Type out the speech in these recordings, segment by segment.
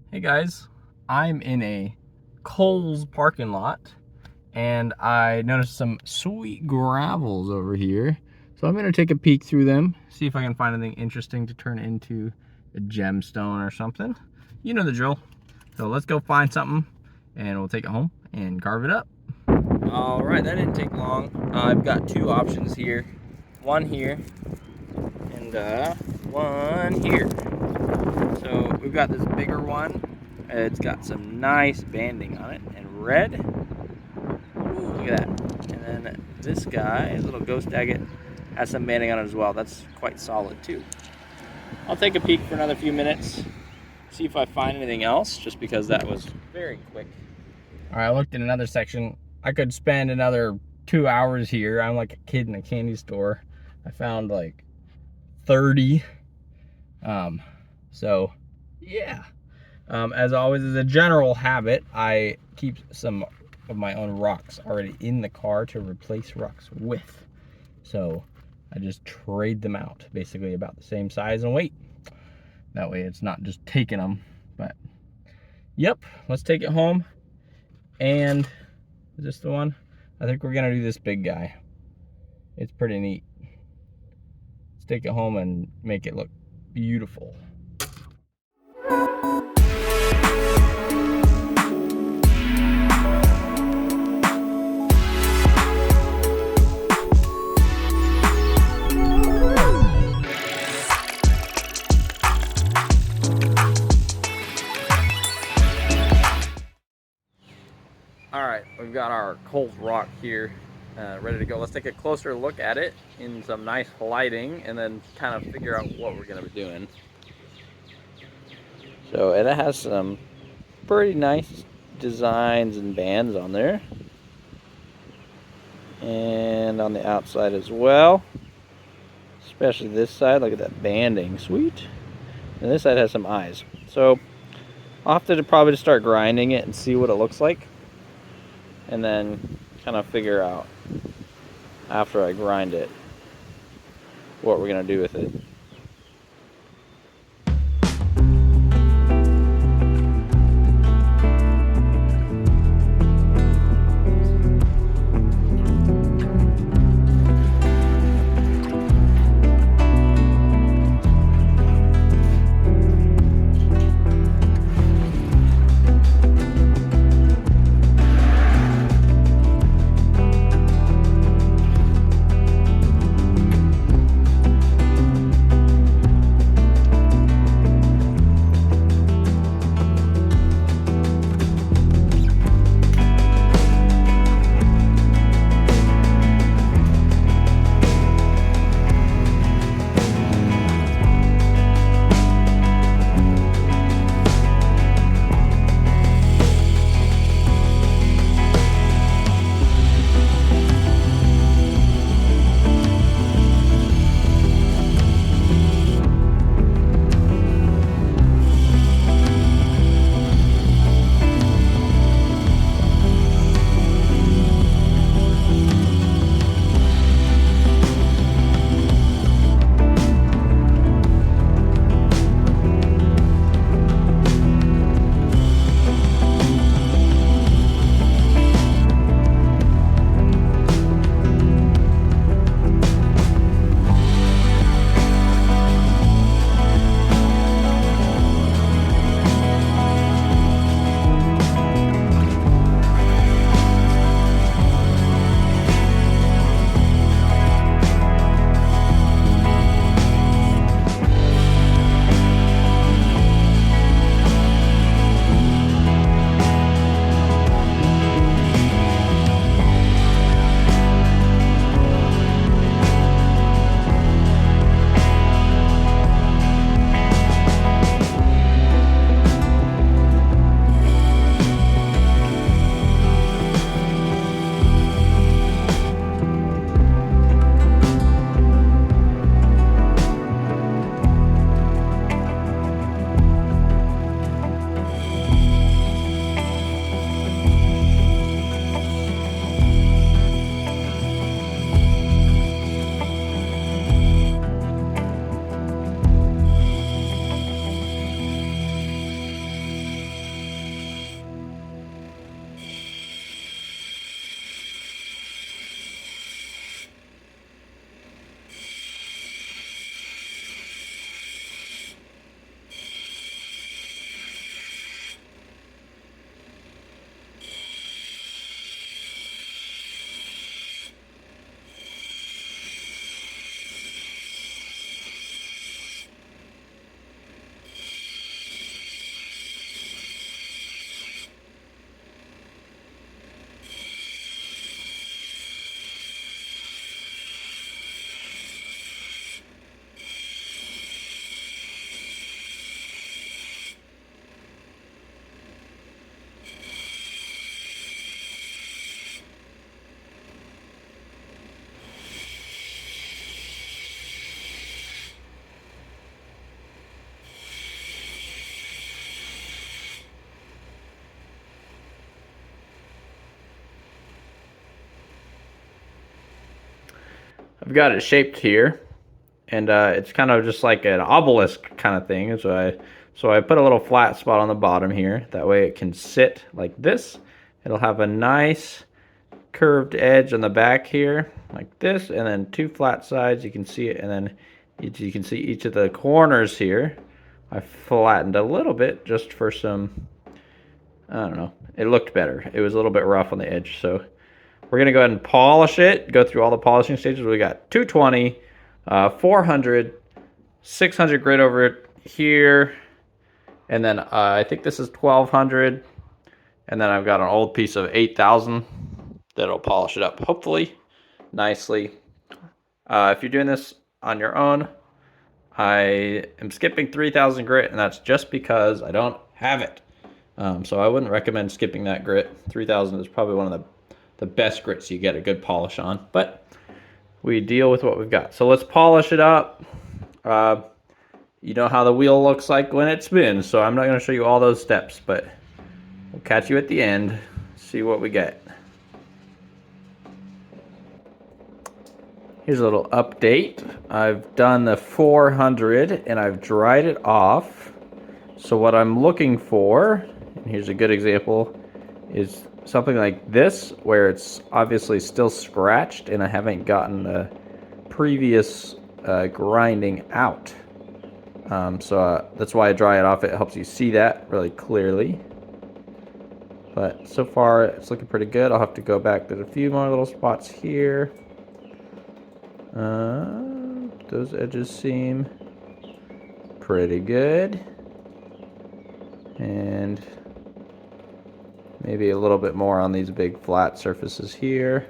Hey guys, I'm in a Kohl's parking lot and I noticed some sweet gravels over here. So I'm gonna take a peek through them, see if I can find anything interesting to turn into a gemstone or something. You know the drill. So let's go find something and we'll take it home and carve it up. All right, that didn't take long. I've got two options here. One here and one here. So we've got this bigger one. It's got some nice banding on it and red. Ooh, look at that. And then this guy, his little ghost agate, has some banding on it as well. That's quite solid too. I'll take a peek for another few minutes, see if I find anything else, just because that was very quick. All right, I looked in another section. I could spend another 2 hours here. I'm like a kid in a candy store. I found like 30. So yeah. As always, as a general habit, I keep some of my own rocks already in the car to replace rocks with. So I just trade them out, basically about the same size and weight. That way it's not just taking them. But yep, let's take it home. And is this the one? I think we're gonna do this big guy. It's pretty neat. Let's take it home and make it look beautiful. All right, we've got our Kohl's rock here ready to go. Let's take a closer look at it in some nice lighting and then kind of figure out what we're gonna be doing. So it has some pretty nice designs and bands on there. And on the outside as well. Especially this side, look at that banding, sweet. And this side has some eyes. So I'll have to probably just start grinding it and see what it looks like. And then kind of figure out after I grind it what we're gonna do with it. I've got it shaped here, and it's kind of just like an obelisk kind of thing. So I put a little flat spot on the bottom here. That way it can sit like this. It'll have a nice curved edge on the back here, like this, and then 2 flat sides. You can see it, and then you can see each of the corners here. I flattened a little bit just for some, I don't know, it looked better. It was a little bit rough on the edge, so we're gonna go ahead and polish it, go through all the polishing stages. We got 220, 400, 600 grit over it here, and then I think this is 1200, and then I've got an old piece of 8000 that'll polish it up, hopefully, nicely. If you're doing this on your own, I am skipping 3000 grit, and that's just because I don't have it. So I wouldn't recommend skipping that grit. 3000 is probably one of the best grits you get a good polish on, but we deal with what we've got. So let's polish it up. You know how the wheel looks like when it spins, so I'm not going to show you all those steps, but we'll catch you at the end, see what we get. Here's a little update. I've done the 400 and I've dried it off. So what I'm looking for, and here's a good example, is something like this, where it's obviously still scratched and I haven't gotten the previous grinding out. So that's why I dry it off. It helps you see that really clearly. But so far it's looking pretty good. I'll have to go back. There's a few more little spots here. Those edges seem pretty good. And maybe a little bit more on these big flat surfaces here.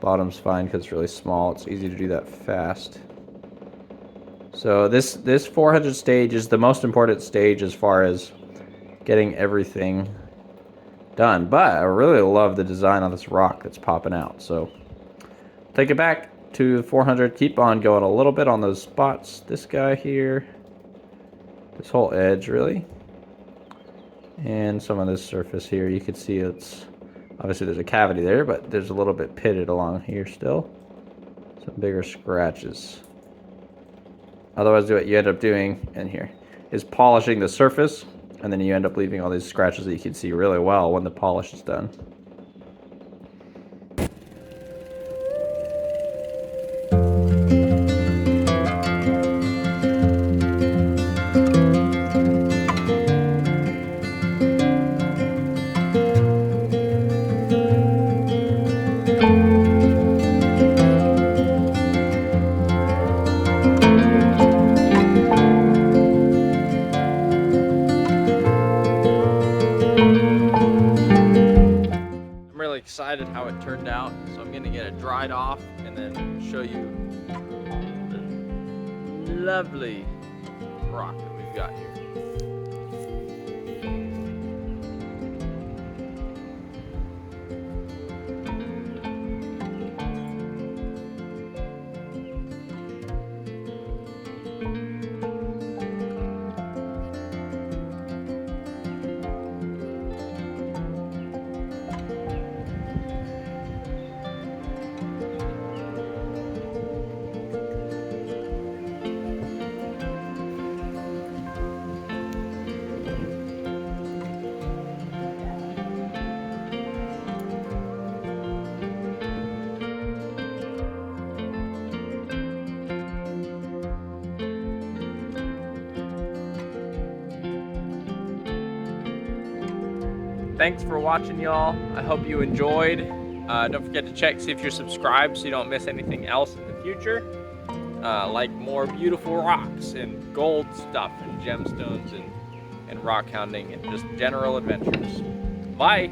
Bottom's fine because it's really small. It's easy to do that fast. So this 400 stage is the most important stage as far as getting everything done. But I really love the design on this rock that's popping out. So take it back to 400. Keep on going a little bit on those spots. This guy here. This whole edge, really. And some of this surface here. You can see it's, obviously there's a cavity there, but there's a little bit pitted along here still. Some bigger scratches. Otherwise, what you end up doing in here is polishing the surface, and then you end up leaving all these scratches that you can see really well when the polish is done. Excited how it turned out, so I'm gonna get it dried off and then show you the lovely rock that we've got here. Thanks for watching, y'all. I hope you enjoyed. Don't forget to see if you're subscribed so you don't miss anything else in the future. Like more beautiful rocks and gold stuff and gemstones and rock hounding and just general adventures. Bye.